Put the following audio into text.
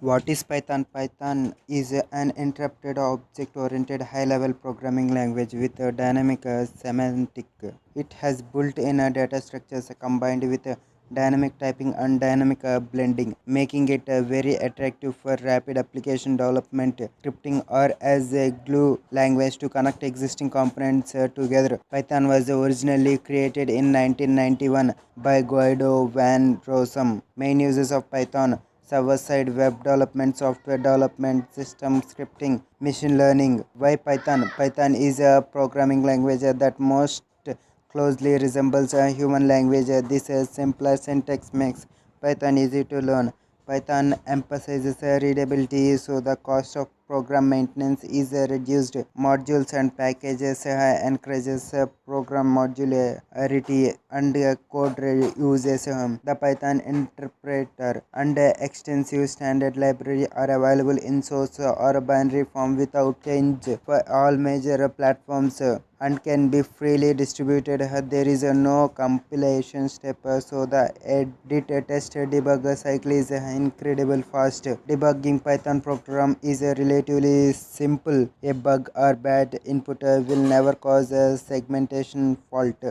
What is Python? Python is an interpreted object-oriented high-level programming language with a dynamic semantic. It has built-in data structures combined with dynamic typing and dynamic blending, making it very attractive for rapid application development, scripting, or as a glue language to connect existing components together. Python was originally created in 1991 by Guido van Rossum. Main uses of Python: server-side web development, software development, system scripting, machine learning. Why Python? Python is a programming language that most closely resembles a human language. This simpler syntax makes Python easy to learn. Python emphasizes readability, so the cost of program maintenance is reduced. Modules and packages encourages program modularity and code uses. The Python interpreter and extensive standard library are available in source or binary form without change for all major platforms and can be freely distributed. There is no compilation step, so the edit test debug cycle is incredible fast. Debugging Python program is relatively simple. A bug or bad input will never cause a segmentation fault.